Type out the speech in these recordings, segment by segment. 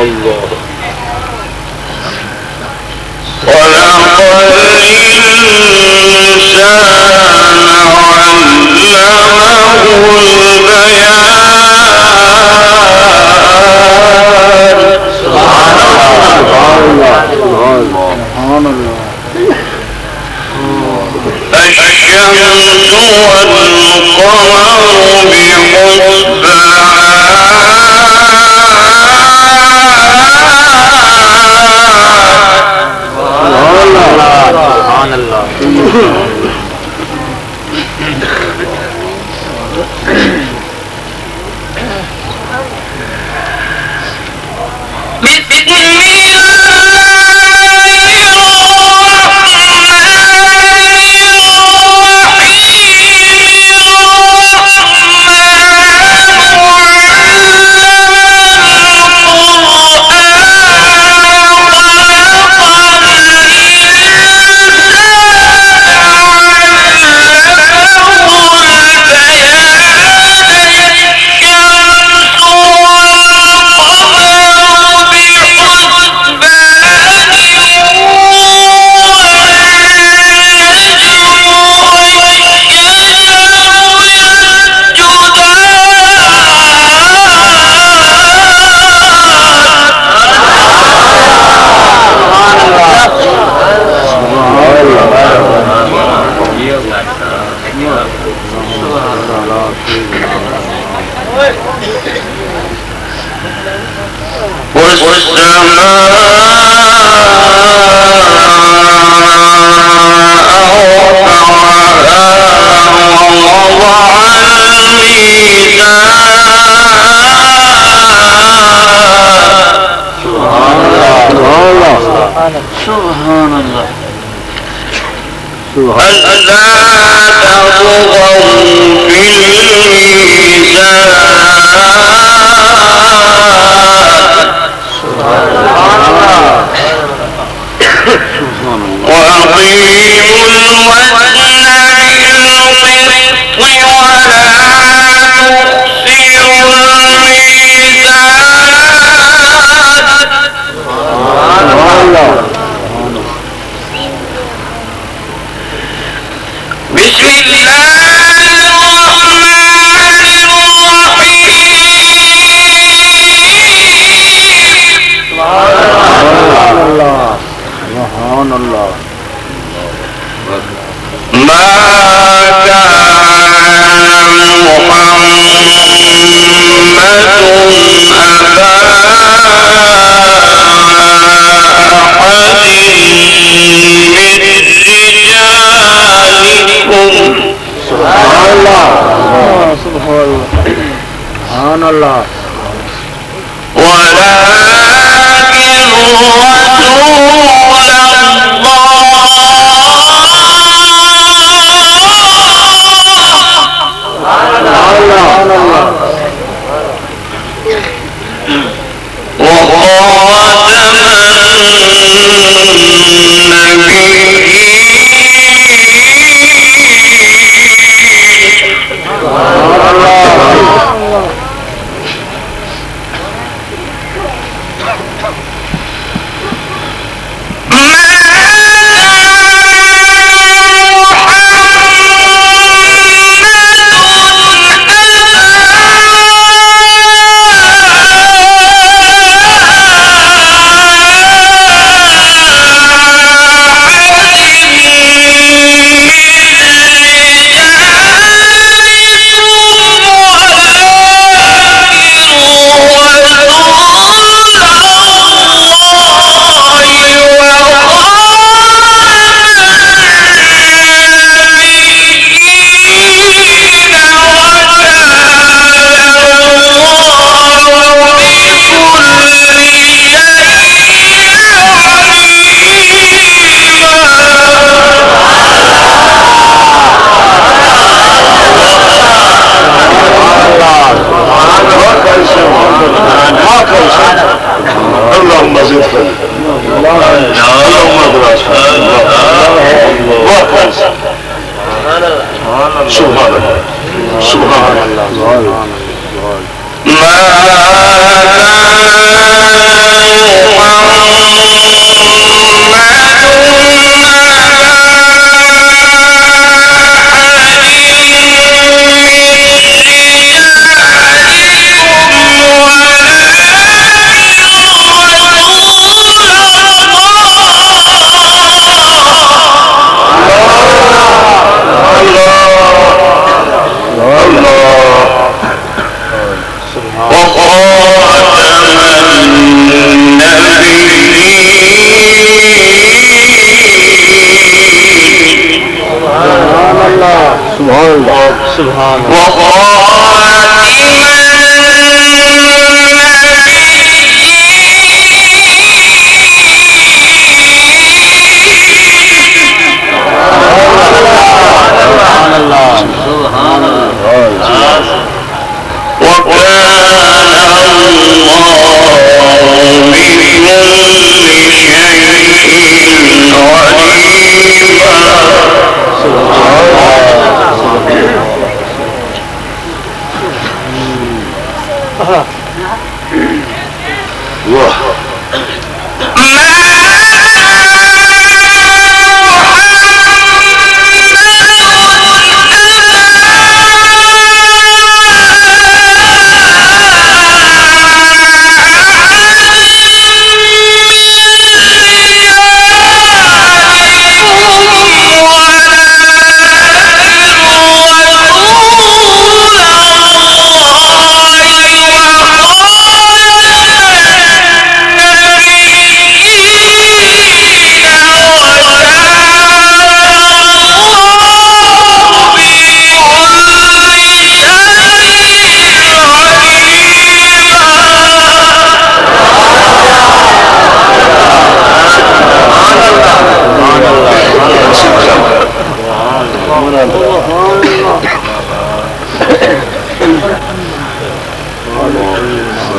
الله. خلق الإنسان علمه البيان. سبحان الله. سبحان الله. الشمس والقمر سبحان الله. سبحان الله. ألا تطغوا في الميزان. وأقيموا الوزن بالقسط ولا تخسروا الميزان. بسم الله الرحمن الرحيم. سبحان الله. ما كان محمد أبا أحد من رجالكم. سبحان الله. سبحان الله. سبحان الله. ولكن الله سبحان الله سبحان الله سبحان الله سبحان الله وكان الله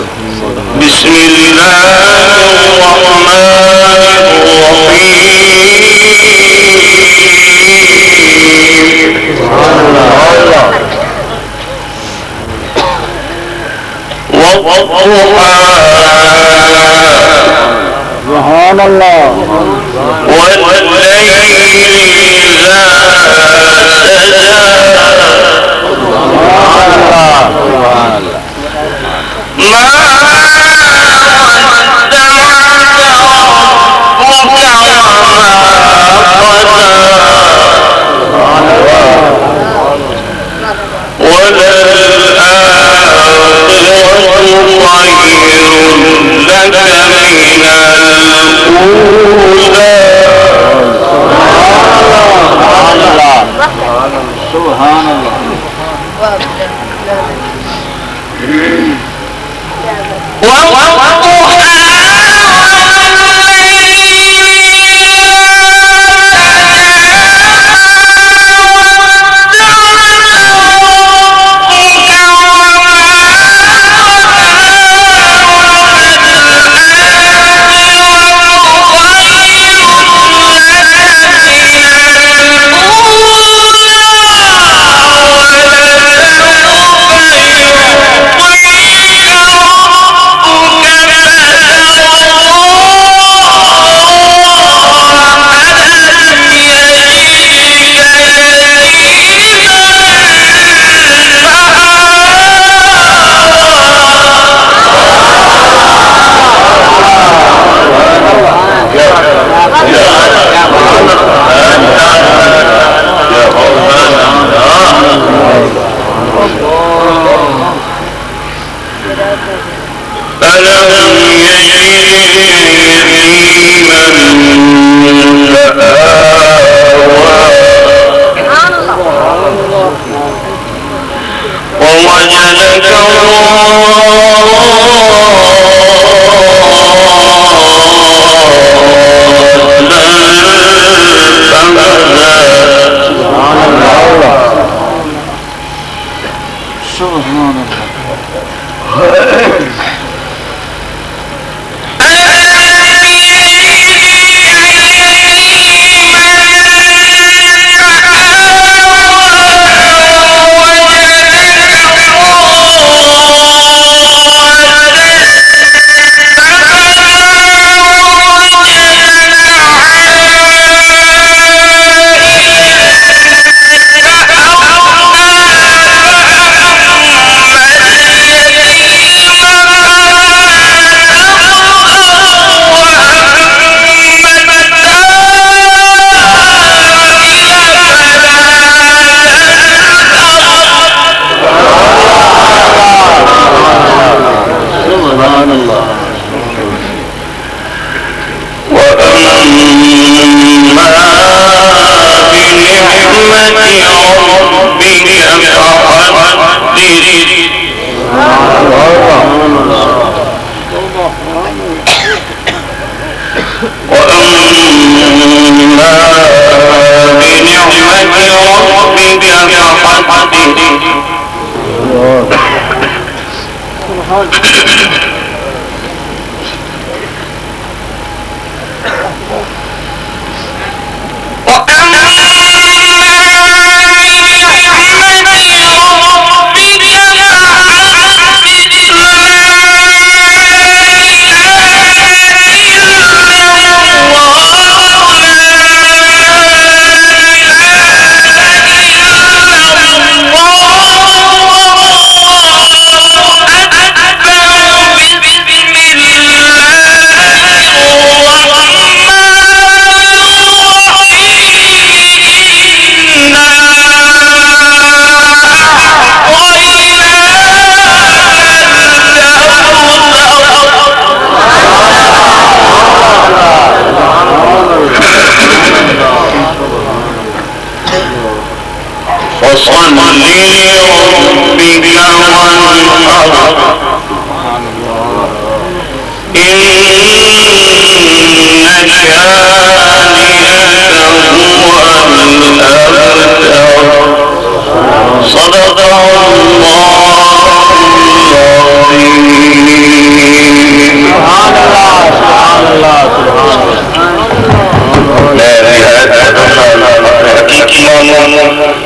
بكل شيء بسم الله الرحمن سبحان الله والليل إذا سجى سبحان الله ما سبحان الله وجدك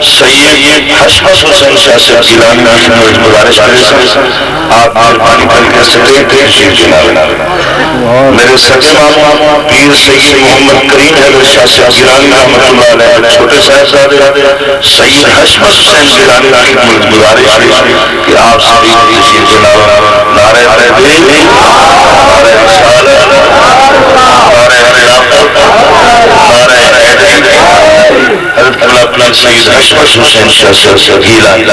سید حشمت حسین شاہ سے گیلانی کی گزارش آپ مہربانی کر کے سکتے تشریف جناب میرے سچے ماما پیر سید محمد کریم حیدر شاہ سے گیلانی رحمۃ اللہ علیہ چھوٹے صاحبزادے سید حشمت حسین گیلانی کی گزارش کہ آپ سبھی تشریف جناب نعرہ تکبیر نعرہ رسالت نعرہ خلافت نعرہ حیدری حضرت اللہ اپنا سید حشمت حسین شاہ سے گیلانی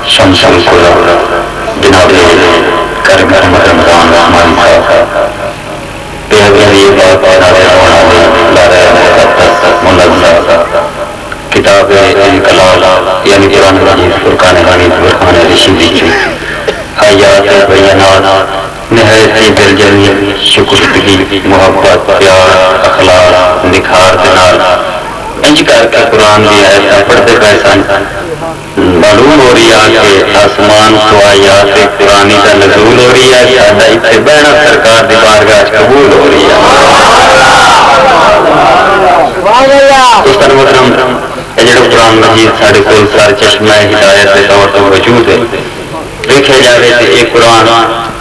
شمس القرى جناب کرم رمضان رحمان صاحب یہ بات کتاب انقلاب یعنی قرآن مجید فرقان حمید فرقان رشیدی کی آیات بینات نہایت ہی دلجمی شکستگی محبت پیار اخلاق نکھار دنال انج کر کے قرآن دی آیت پڑھتے پیسان معلوم ہو رہی ہے کہ آسمان تو آیات قرآنی کا نزول ہو رہی ہے سادہ اتنے بہنا سرکار دی بارگاہ قبول ہو رہی ہے دوستان محترم یہ جڑا قرآن مجید ساڑھے کول سار چشمہ ہدایت کے طور پر موجود ہے دیکھے جائے کہ یہ قرآن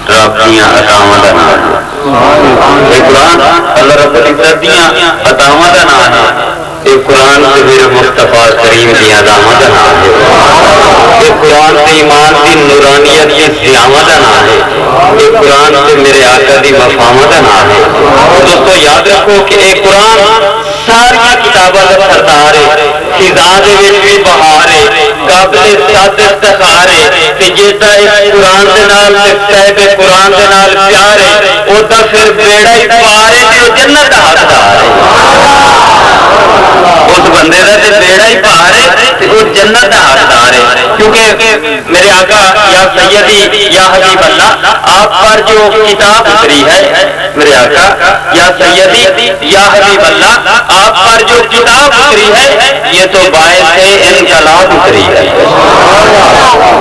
رب دیاں عطاواں دا نام ہے یہ قرآن اللہ رب العزت دیاں عطاواں دا نام ہے یہ قرآن سے میرے مصطفیٰ کریم کی عظامت کا نام ہے یہ قرآن سے ایمان کی نورانیت کی سیامت کا نام ہے یہ قرآن سے میرے آقا کی مفامت کا نام ہے دوستو یاد رکھو کہ یہ قرآن ساری کتابوں کا سردار ہے خزاں دے وچ بھی بہار ہے قابل صد افتخار ہے کہ جیتا اس قرآن دے نال صاحب قرآن دے نال پیار ہے اودا پھر بیڑا ہی پار ہے تے جنت دا حقدار ہے اس بندے کا تے بیڑا ہی پار ہے تے وہ جنت دا حقدار ہے کیونکہ میرے آقا یا سیدی یا حبیب اللہ آپ پر جو کتاب اتری ہے میرے آقا یا سیدی یا حبیب اللہ آپ پر جو کتاب اتری ہے یہ تو باعث انقلاب اتری ہے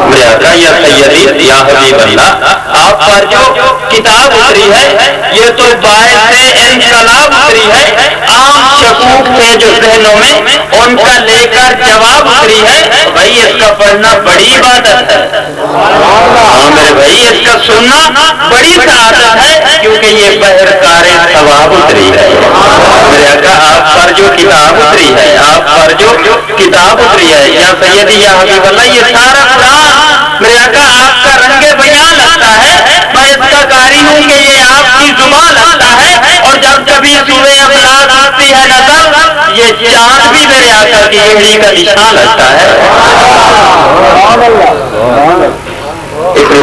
میرے آقا یا سیدی یا حبیب اللہ آپ پر جو کتاب اتری ہے یہ تو باعث انقلاب اتری ہے عام شکوک تھے جو ذہنوں میں ان کا لے کر جواب اتری ہے بھائی اس کا پڑھنا بڑی عبادت ہے ہاں میرے بھائی اس کا سننا بڑی سعادت ہے کیونکہ یہ بہر کار ثواب اتری ہے میرے آقا آپ پر جو کتاب اتری ہے آپ پر جو کتاب اتری ہے یا سیدی یا حبیب اللہ یہ سارا قرآن میرے آقا آپ کا رنگ بیان لگتا ہے میں اس کا قاری ہوں کہ یہ آپ کی زبان لگتا ہے اور جب کبھی سورہ افلاق آتی ہے نظر یہ چاند بھی میرے آقا کی انگلی کا نشان لگتا ہے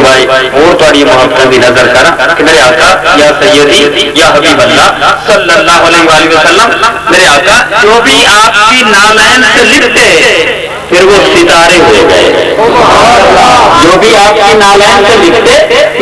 بھائی اور تھوڑی محبت بھی نظر کرا کہ میرے آقا یا سیدی یا حبیب اللہ صلی اللہ علیہ وآلہ وسلم میرے آقا جو بھی آپ کی نالین سے لکھتے پھر وہ ستارے ہو گئے جو بھی آپ کی نالین سے لکھتے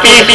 30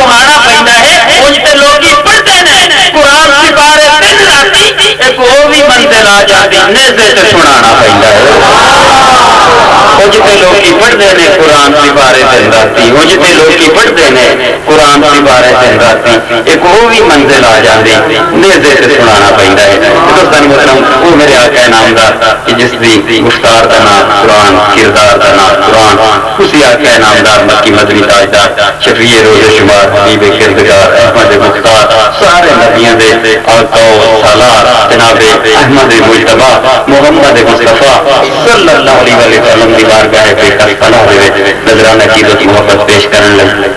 پڑھانا پیندا ہے اونج تے لوکی پڑھدے نے قرآن سپارے دن راتی ایک او بھی منزل آ جاندی نیزے تے سنانا پیندا ہے اونج تے لوکی پڑھدے نے قرآن سپارے دن راتی اونج تے لوکی پڑھدے نے قرآن سپارے دن راتی ایک او بھی منزل آ جاندی نیزے تے سنانا پیندا ہے دوستان محترم وہ میرے آقا نامدار کہ جس دی گفتار دا نام قرآن کردار دا نام قرآن اسی آقا نامدار مکی مدنی تاجدار شفیع روز شمار حبیب کردگار احمد مختار سارے نبیوں دے آقا و سالار جناب احمد مجتبی محمد مصطفیٰ صلی اللہ علیہ وسلم دی بارگاہ بے کس پناہ دے وچ نظرانہ عقیدت محبت پیش کرن لئی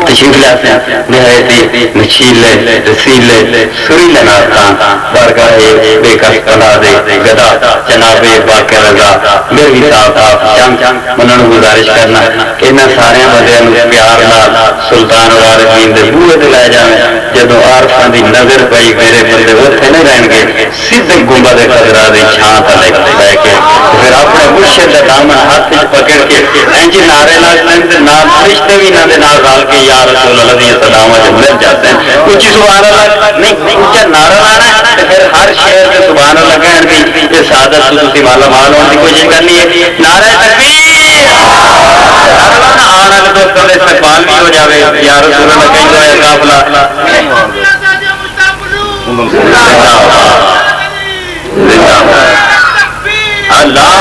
تشریف لاتے ہیں نہایت نشیلے رسیلے سریلے ناتاں بارگاہ بے کس پناہ دے گدا جناب باقر رضا میری صاحب چند انہوں نے گزارش کرنا کہ انہاں سارے بندیاں نوں پیار نال سلطان العارفین دے بوئے تے لے جاویں جدوں عارفاں دی نظر پئی میرے بندے اوتھے نہیں رہن گے سیدھے گنبد خضرا دی چھاں تلے لے کے پھر اپنے مرشد دا دامن ہاتھ وچ پکڑ کے انج نعرے لا دے نال فرشتے بھی انہاں دے نال رل کے یا رسول اللہ دی صداواں وچ مل جاتے ہیں اونچی سبحان اللہ نہیں اونچا نعرہ لانا ہے تے پھر ہر شہر تے سبحان اللہ کہن دی یہ سعادت تو تسی مالا مال ہون دی کوشش کرنی ہے نعرہ تکبیر آنے والے دوستوں کا استقبال بھی ہو جاوے یا رسول اللہ کہیں گے قافلہ اللہ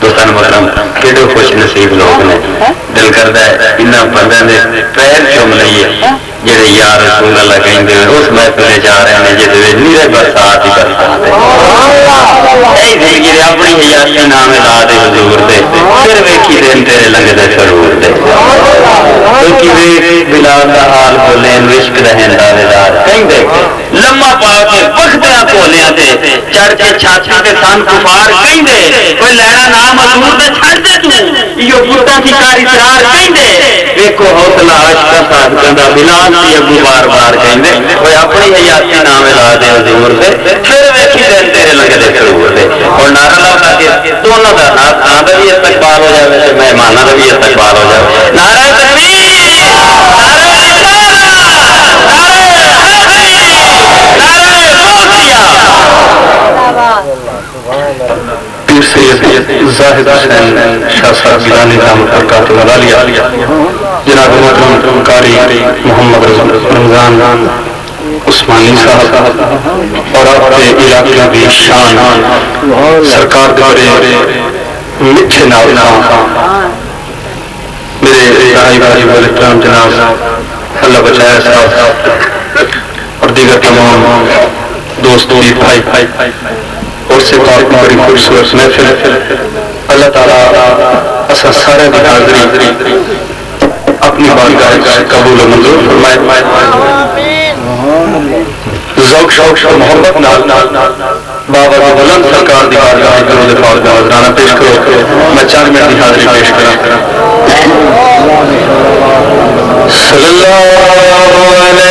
دوستان محترم کیڑے خوش نصیب لوگ نے دل کرتا ہے انہاں بندیاں دے پیر چوم لئیے جڑے یا رسول اللہ کہندے اس محفل جا رہے ہیں جے دے نیرے برسات ہی برسات ہے اے زندگی دے اپنی حیاتی نام لا دے حضور دے پھر ویکھی دین تیرے لنگدے سرور دے کیونکہ ویکھ بلال دا حال بولین عشق رہن دار دار کہندے لمما پا کے وقتیاں کھولیاں تے چڑھ کے چھاتی تے سن کفار کہندے کوئی لینا نام حضور دے چھڑ دے تو یہ بوٹاں کی کاری سرار کہندے ویکھو حوصلہ عشق صادقاں دا بلال دی ابو بار بار کہندے کوئی اپنی حیاتی نام لا دے حضور دے پھر ویکھی دین تیرے لگدے سرور دے اور نعرہ لا کے دونوں دا نام دا بھی استقبال ہو جائے تے مہماناں دا بھی استقبال ہو جائے نعرہ تکبیر پیر سید زاہد حسین شاہ صاحب گیلانی رحمۃ برکاتہ العالیہ جناب محترم قاری محمد رمضان عثمانی صاحب اور آپ کے علاقے کی شان سرکار دے میٹھے نال میرے راہی بھائی والاحترام جناب اللہ بچایا صاحب اور دیگر تمام دوست بھائی اور سے بات بڑی خوبصورت محفل اللہ تعالیٰ اسا سارے کی حاضری اپنی بارگاہ قبول و منظور فرمائے ذوق شوق اور محبت نال بابا بلند سرکار دی بارگاہ درود پاک دا نذرانہ پیش کرو میں 4 منٹ کی حاضری پیش کراں صلی اللہ علیہ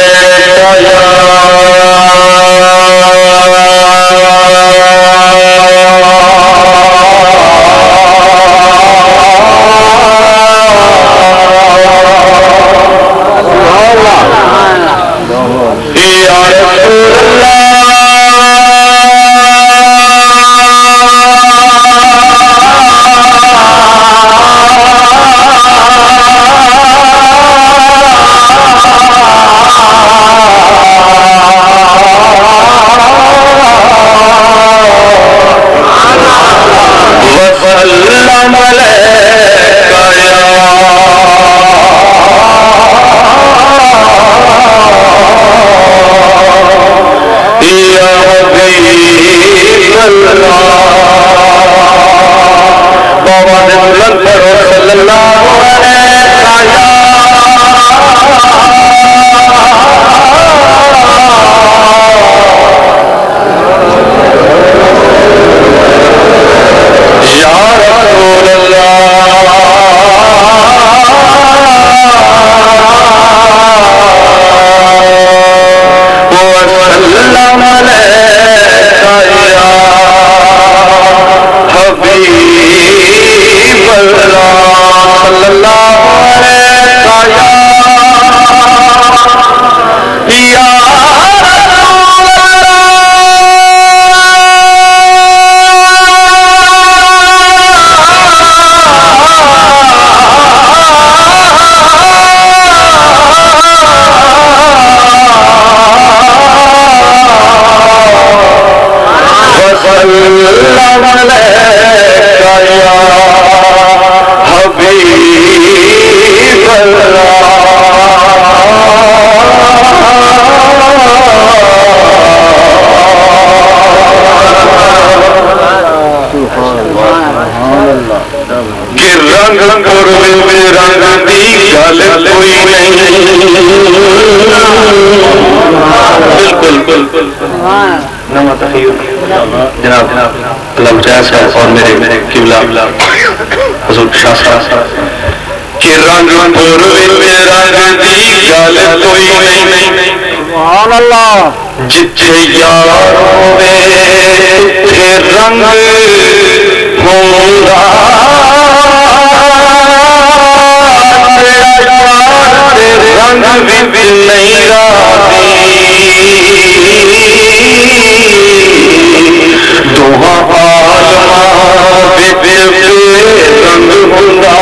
حبیب کہ رنگ اور رنگ دی گل کوئی نہیں. بالکل جناب علامہ جاز صاحب اور میرے قبلہ حضور شاہ صاحب کہ رنگ اور رنگ دی گل کوئی نہیں. سبحان اللہ. جتھے یار ہوے تے رنگ ہوندا رنگ بھی نہیں دوہاں عالماں وچ رنگ ہوندا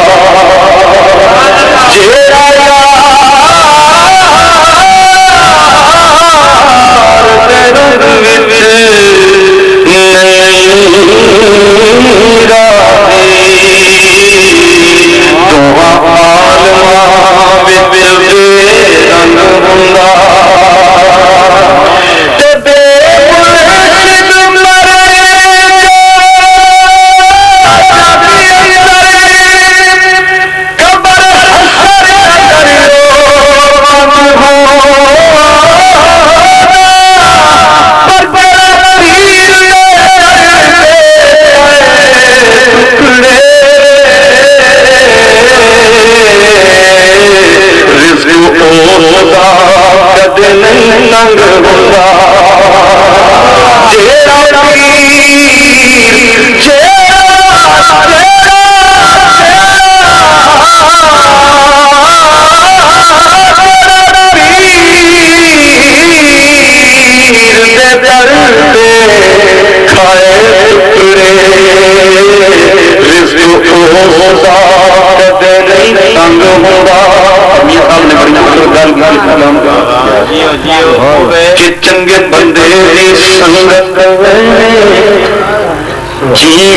جیڑا کہ چنگے بندے دی سنگت جی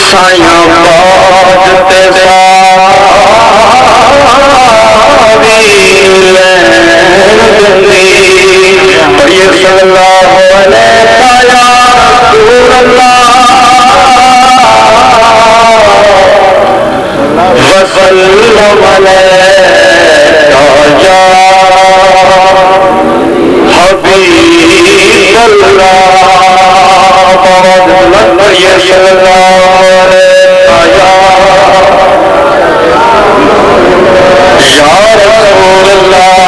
سایاں باج تے پڑھیے صلی اللہ علیہ یا رسول اللہ وسلم علیہ یا حبیب اللہ پڑھیے صلی اللہ علیہ یا رسول اللہ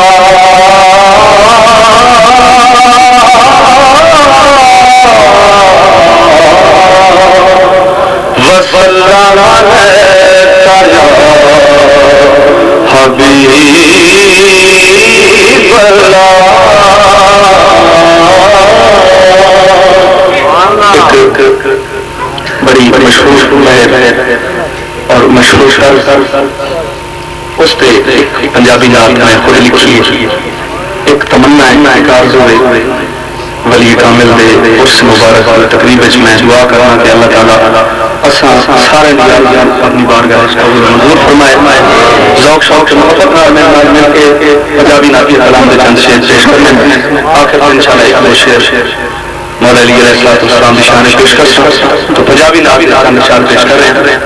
وسلم علیہ یا حبیب اللہ. بڑی مشہور اور مشہور اس پہ پنجابی نعت میں خود لکھی ایک تمنا ہے ایک آرزو ہے ولی کامل دے اس مبارک والی تقریب میں دعا کرنا کہ اللہ تعالیٰ سارے اپنی بارگاہ منظور فرمائے. ذوق شوق محبت مل کے پنجابی نعت کے کلام دے چند شعر پیش کرنے آخر انشاءاللہ ایک دو شعر مولا علی علیہ السلام کی شان پیش کر تو پنجابی نعت کے چند شعر پیش کر رہے ہیں.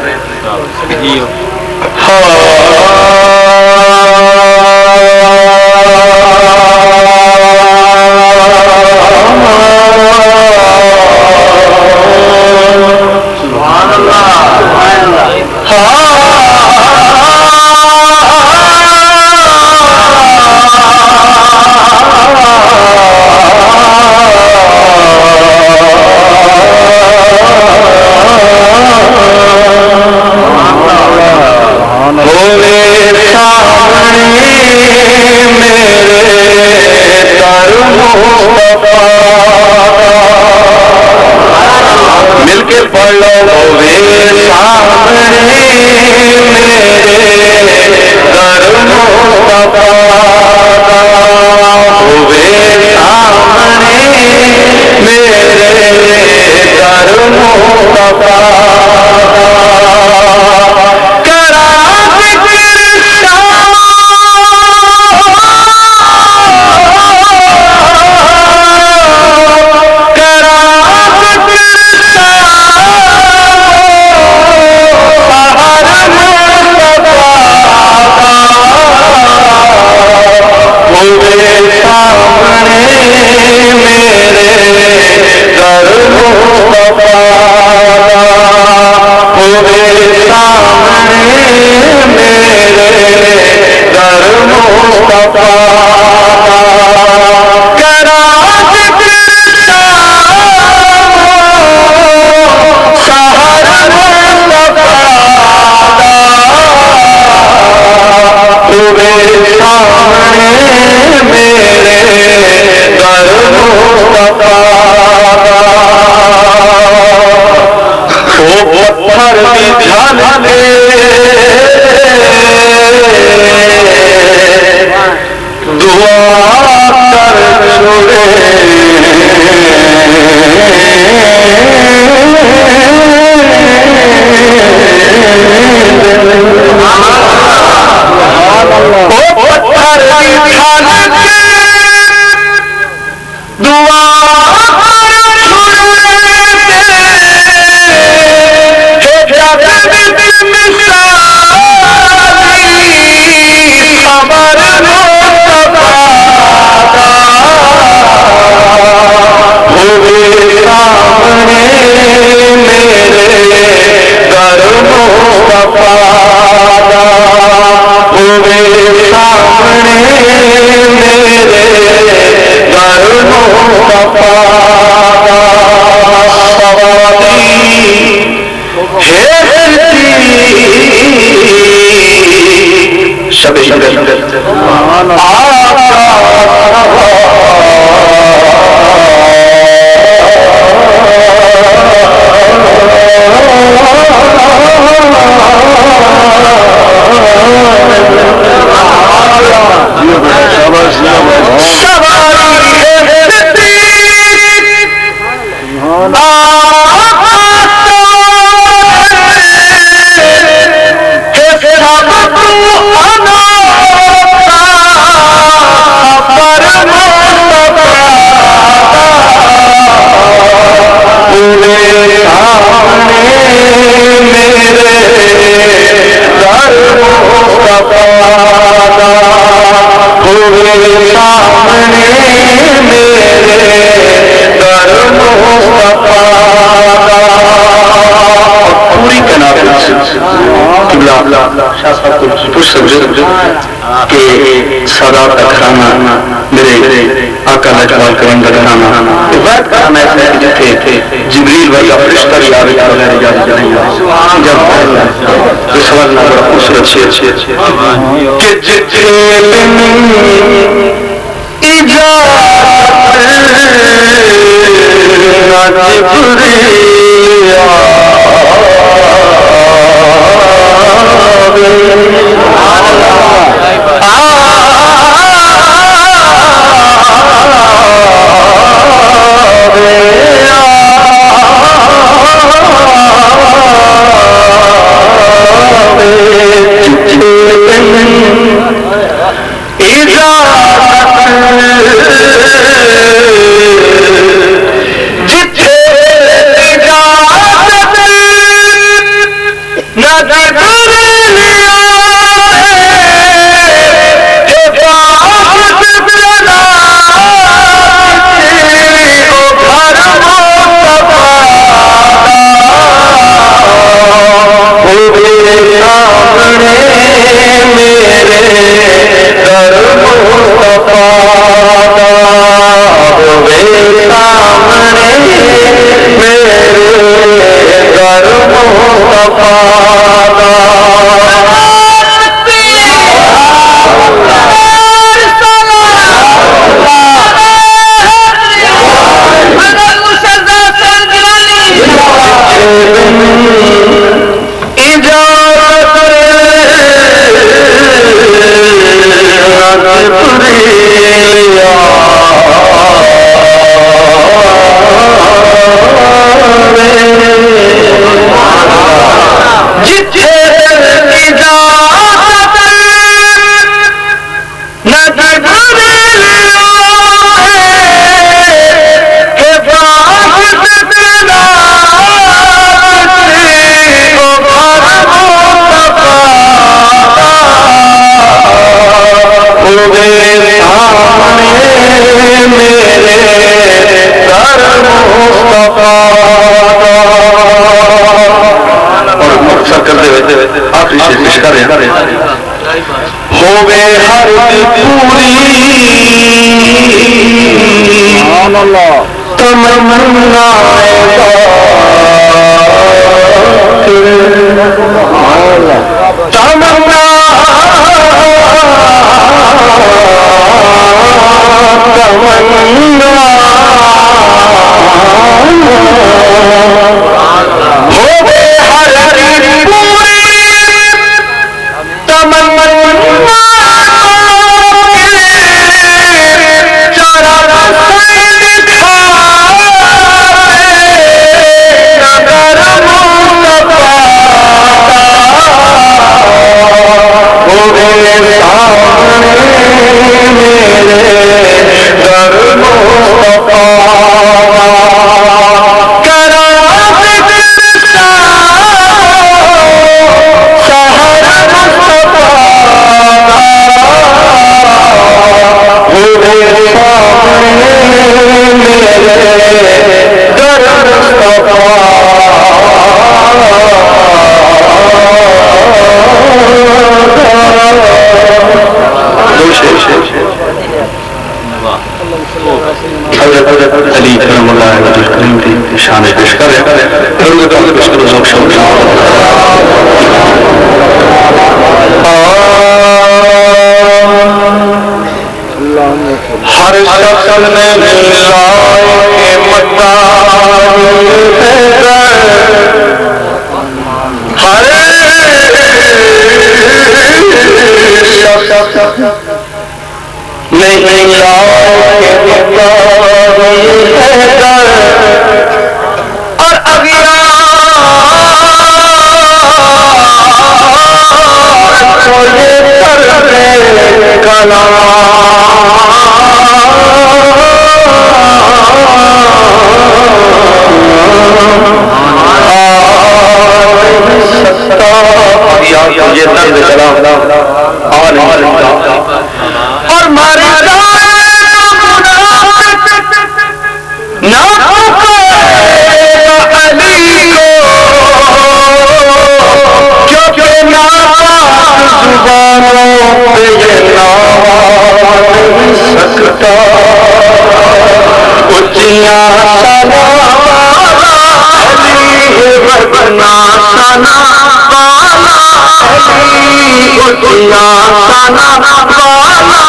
مل کے پڑھ لو ہوئے سامنے میرے در مصطفیٰ ہوئے سامنے میرے در مصطفیٰ سبحان اللہ خوش سمجھو کہ سادات کا گھرانہ میرے آقا لاجوال کریم کا گھرانہ روایت گھرانہ ایسا ہے جتھے جبریل ورگا فرشتہ بھی آوے تو بغیر اجازت نہیں آ جب یہ سوال نہ بڑا خوبصورت شعر کہ جتھے علی کرم اللہ وجہ کریم کی شان پیش کر ہر شخص نے ملائے متا ہر شخص نہیں اور اگلا اور مارے علی کو بدنا سنا بالا علی اٹھیا سنا بالا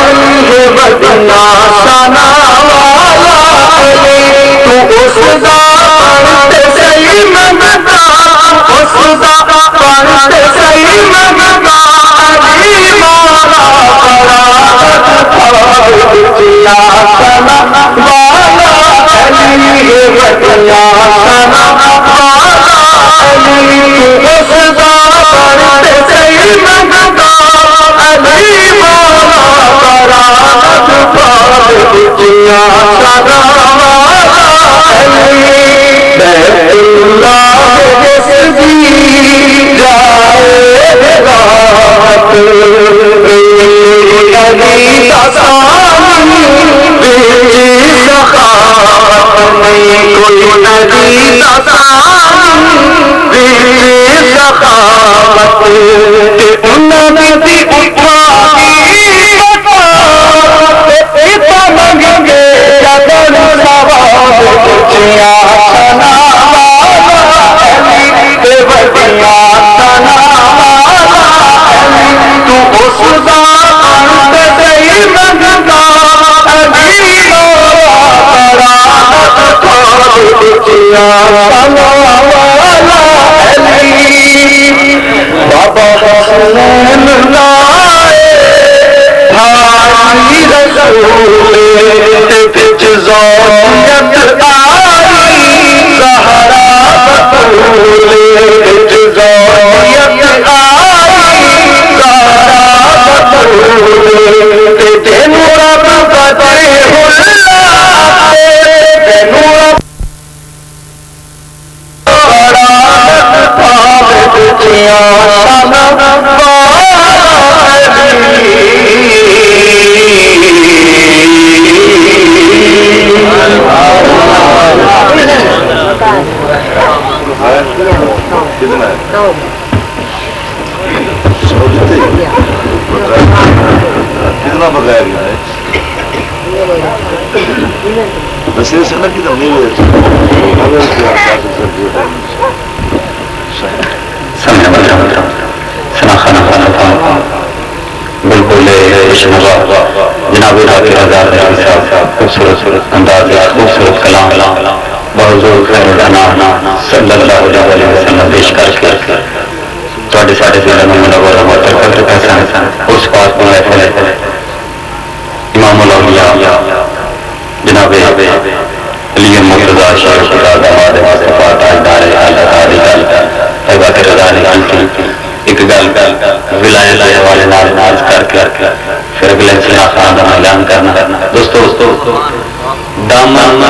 علی بدنا سنا والا علی تو اس دا پڑھتے صحیح منگا اس دا پڑھتے صحیح منگا علی مولا بڑا اٹھیا سنا بالا علی بدنا سنا بابا حسین لائے بھائی رسول بچ زوجت آئی زہرا بطول بچ زوجت آئی زہرا بطول تین رب فتح اللہ تین رب کتنا بغیر بسیر سے کتنا بالکل جناب خوبصورت انداز خوبصورت کلام بہت خیر الانام صلی اللہ علیہ وسلم پیش کر کے تھوڑے سارے ضلع میں منور محترم کیسا اس بات کو محفل امام الاولیاء جناب علی مرتضیٰ شیخ خدا داماد مصطفیٰ تاجدار طیبہ کے رضا نے ایک گل ولایت کے حوالے ناز کر کے پھر اگلے خان کا اعلان کرنا دوستو دامن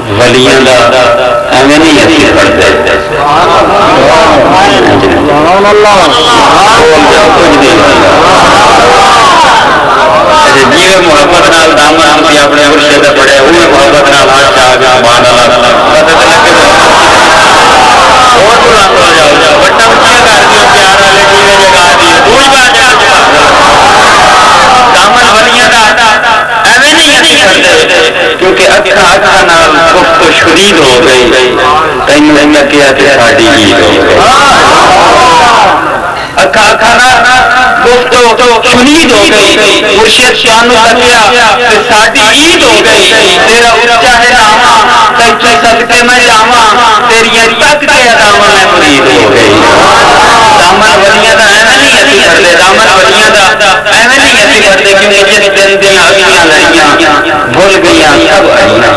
ولیاں دا ایویں نہیں اسی پڑھتے جی محبت نال دامن تھی اپنے مرشد تے پڑھے وہ محبت نال ہاتھ آ گیا مان اللہ پتہ لگے بہت رنگ ہو جاؤ بٹا اچھا کر دیو پیار والے جیویں جگا دی بھول جا دامن ولیاں دا ایویں نہیں اسی پڑھتے کیونکہ اکھاں نال گفت و شنید ہو گئی تینوں میں کیا کہ ساڈی عید ہو گئی اکھاں نال گفت و شنید ہو گئی مرشد شان تکیا کہ ساڈی عید ہو گئی تیرا اونچا ہے نام تیجے صدقے میں جاواں تیری تک کے اداواں میں مرید ہو گئی دامن ولیاں دا ایویں نہیں اسی کرتے دامن ولیاں دا ایویں نہیں اسی کرتے کیونکہ جس دن دیاں اکھیاں لڑیاں بھول گئیاں سب آئیاں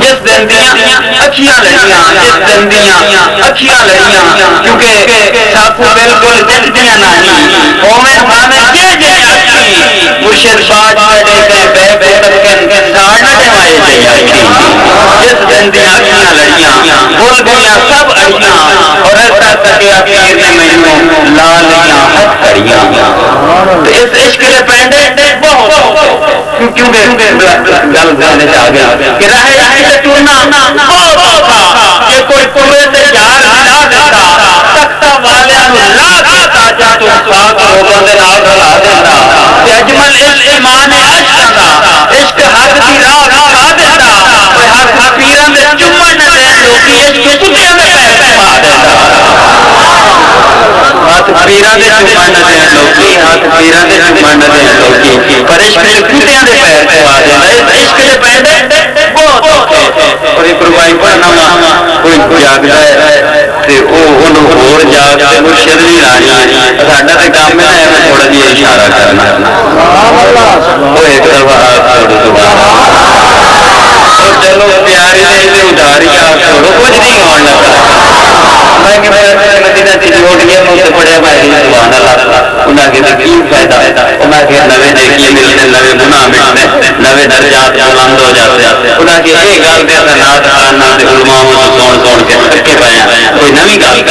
جس دن دیاں اکھیاں لڑیاں جس دن دیاں اکھیاں لڑیاں کیونکہ ساکو بالکل جس دیاں نہیں اوویں بھاویں جے اکھی مرشد باج پڑے تے بے تکن ساڑ نہ ڈوائے جے اکھی جس دن دیاں اکھیاں لڑیاں بھول گئیاں سب آئیاں اور ایسا تکیا پیر نے مینوں لالیاں ہتھ کریاں تے اس عشق دے پینڈے بہت کیونکہ گل گانے آ گیا کہ راہ عشق ٹورنا بہت اوکھا کہ کوئی کنویں تے یار ملا دیتا تختہ والیاں نوں لا کے تاجاں تو پاک لوگاں دے نال رلا دیتا تے اجمل ایمان عشق دا عشق حق دی راہ دکھا دیتا پیران دے چومن دے لوکی ہاتھ پیران دے چومن دے لوکی پر عشق دے کتیاں دے پیر پوا دیندا عشق دے پیندے بہت اور یہ پروائی پڑھنا کوئی جاگدا ہے تے او اونوں ہور جاگ تے مرشد نہیں رانی ساڈا تے کام ہے ایویں تھوڑا جہا اشارہ کرنا وہ ایک دفعہ چلو پیاری نے ادھاری آپ چھوڑو کچھ نہیں ہونے لگا مدینہ کی جوڑ گیا میں اسے پڑھیا میں سبحان اللہ انہاں کے کی فائدہ انہاں کے نوے نیکی ملنے نوے گناہ مٹنے نوے درجات بلند ہو جاتے انہاں کی ایک گل دے نات خانہ دے علماء سن کے تھکے پے کوئی نویں گل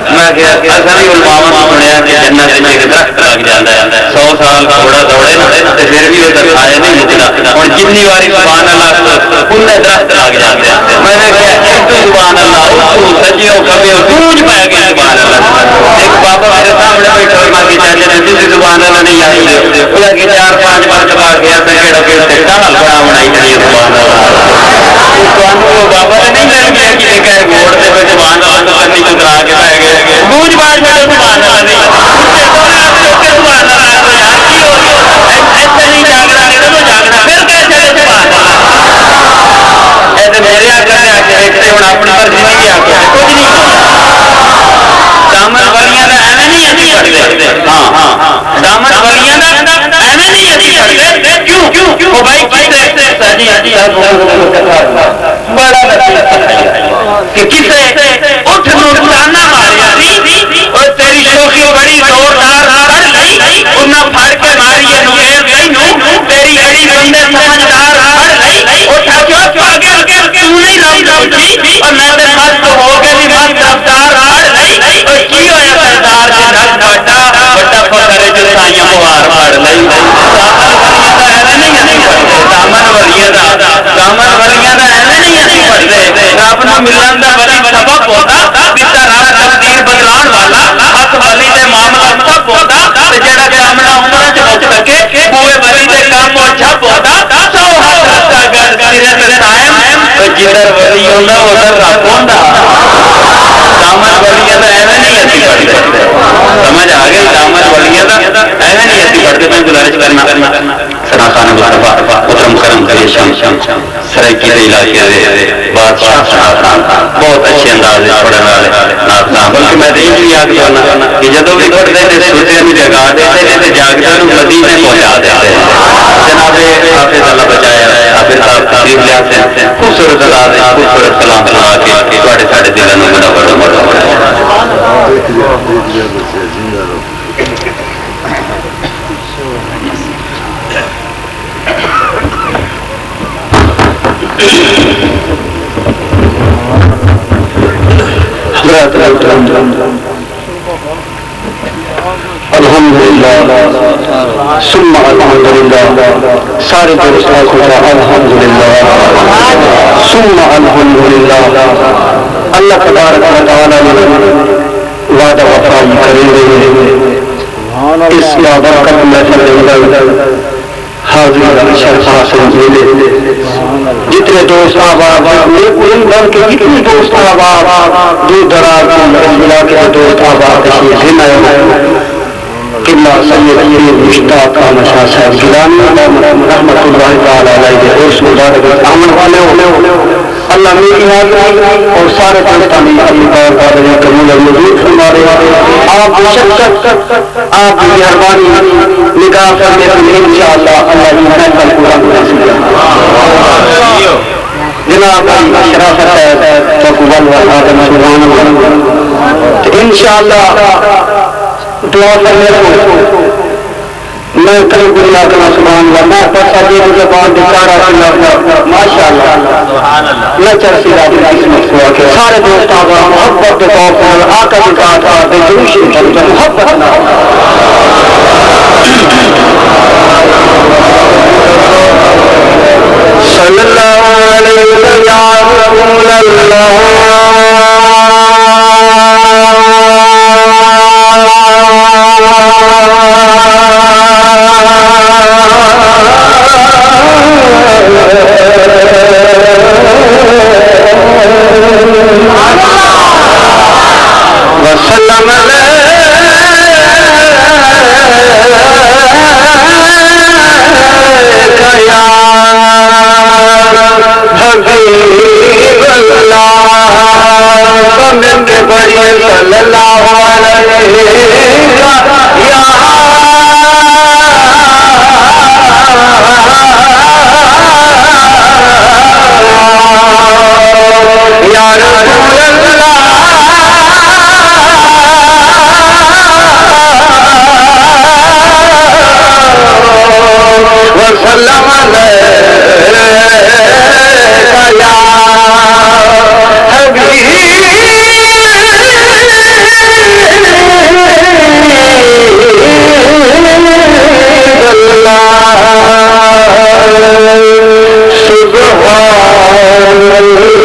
میں کہ اصل علماء سنیا کہ جنت میں ایک درخت لگ جاتا ہے 100 سال گھوڑا دوڑے تے پھر بھی وہ دکھائے نہیں مکدا ہن جتنی واری سبحان اللہ انہیں درخت لگ جاتے ہیں میں نے کہا سبحان اللہ سجیو کبھی گونج پہ گیا سبحان اللہ ایک بابا میرے سامنے بیٹھا ہوئی ماں کی چاچے نے جس سبحان اللہ نہیں آئی انہیں کہ 4-5 مرتبہ گیا تو کہڑا کہ ڈال بڑا بنائی کری سبحان اللہ وہ بابا نے نہیں لگ گیا کہ ایک گھوڑ سے سبحان اللہ تو کرنی کو کرا کے پہ گئے گونج بات میں سبحان اللہ نہیں سبحان اللہ تو یار کی ہو ایسے نہیں جاگنا تو جاگنا پھر کیسے سبحان اللہ ایسے میرے آگے ایک سے ہوں اپنی مرضی نہیں آگے کچھ نہیں دامن والیاں دا ایویں نہیں اسی پڑھتے ہاں دامن والیاں دا ایویں نہیں اسی پڑھتے کیوں وہ بھائی کسے بڑا کہ کسے اٹھ نقصانہ ماریا سی اور تیری شوخی بڑی زوردار پڑھ لئی انہاں پھڑ کے ماری نویر تینوں تیری اڑی بندے سمجھدار پڑھ لئی اٹھ چپ اگے کیوں نہیں لمٹ اٹھی اور میں تے مست ہو کے بھی مست رفتار پڑھ لئی اور کی ہویا سردار دے نال بڑا بڑا فخر جو سائیاں بہار پڑھ لئی دامن ولیاں دا ایویں نہیں اسی پڑھدے رب نوں ملن دا ولی سبب ہوتا دتا رب تقدیر بدلان والا ہاتھ ولی دے معاملہ سب ہوتا تے جڑا سامنا عمر وچ مچ سکے بوئے ولی دے کام چھپ ہوتا سو ہاتھ رکھتا گل سرے تے قائم جدھر ولی ہوندا ادھر رب ہوندا دامن ولیاں دا ایویں نہیں اسی پڑھدے سمجھ آ گئی دامن ولیاں دا ایویں نہیں اسی پڑھدے میں گزارش کرنا سنا خان مصطفیٰ محترم کرم کرے شام سرائکی دے علاقے دے بادشاہ سنا بہت اچھے انداز میں پڑھنے والے ناظرین بلکہ میں یہ بھی یاد کرنا کہ جدوں بھی پڑھتے ہیں سوچے بھی جگا دیتے ہیں تے جاگدے نوں مدینے پہنچا دیتے ہیں جناب حافظ اللہ بچایا حافظ صاحب تشریف لے آتے ہیں خوبصورت انداز میں خوبصورت کلام سنا کے تواڈے ساڈے دلاں نوں منور الحمدللہ ثم الحمدللہ سارے دوستوں کو الحمدللہ ثم الحمدللہ اللہ تبارک و تعالی نے وعدہ وفائی کرے اس بابرکت محفل میں حاضر شرف حاصل ملے جتنے دوست آباد بن کے جتنے دوست آباد دور دراز علاقے کے دوست آباد تشریف قبلہ سید پیر مشتاق احمد شاہ صاحب گیلانی رحمۃ اللہ تعالی علیہ اور مبارک آمن والے اللہ میری حاضری اور سارے پاکستانی اپنی طور پر قبول مزید فرما رہے آپ شکر آپ کی مہربانی نگاہ کرنے سے انشاءاللہ اللہ کی محفل پورا نصیب جناب شرافت ہے تقبل و آدم سبحان اللہ انشاءاللہ دعا کرنے کو میں کریم اللہ کا سبحان اللہ میں پتہ دے کے بعد بیچارہ اللہ ماشاءاللہ میں چرسی راضی قسمت کو کہ سارے دوست آبا محبت کے طور پر آقا کی ذات بے جوشی محبت نہ صلی اللہ علیہ وسلم یا رسول اللہ وسلم حبیب اللہ بند بڑی صلی اللہ علیہ یا رسول اللہ وسلم علیہ یا حبیب اللہ سبحان اللہ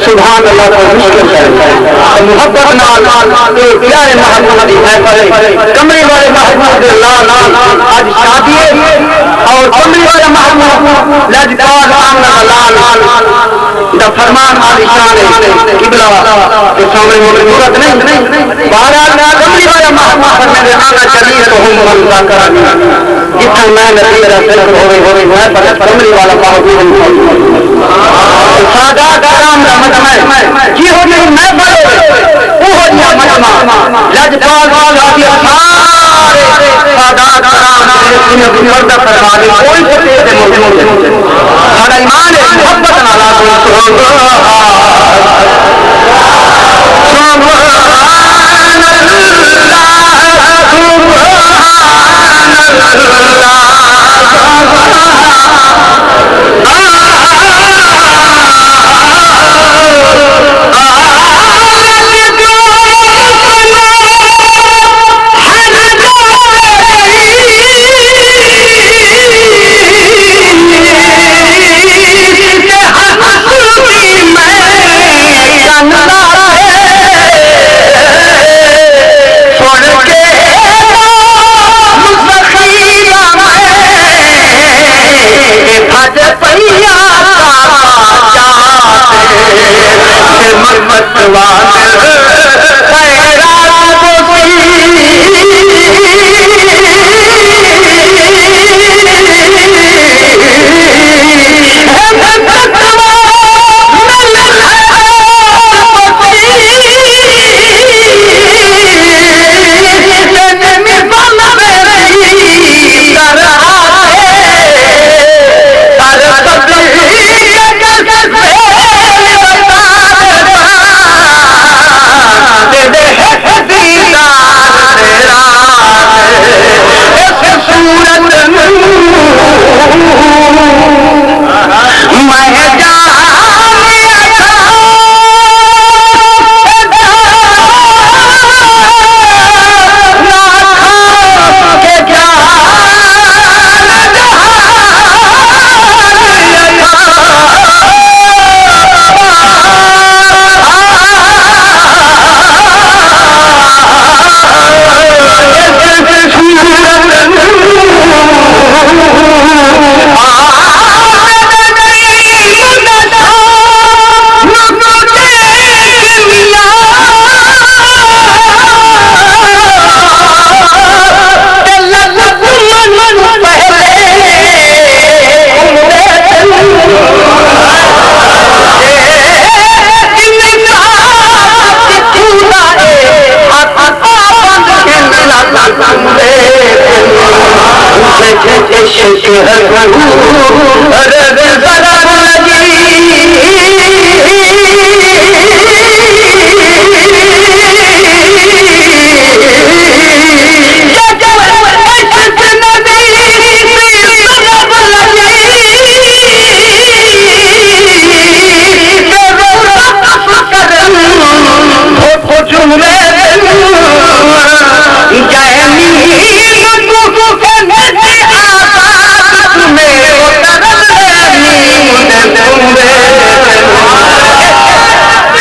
سبحان اللہ کو مشکل محبت پیارے محمد کمرے والے محمود آج شادی اور کمرے والے محمود فرمان عالیشان قبلہ کے سامنے ضرورت نہیں بہرحال کمرے والا محمود فرماتے آنا چلیے تو ہم منظا کرانی جتنا میں نبی میرا صرف ہوئے ہے پر کمرے والا محمود سادات کرام مجمع کی ہو نہیں میں بڑے وہ ہو جیا مجمع لجپال والی سارے سادات کرام انہیں بمردہ فرمانے کوئی پتے سے مجھے ہمارا ایمان ہے محبت نالا سبحان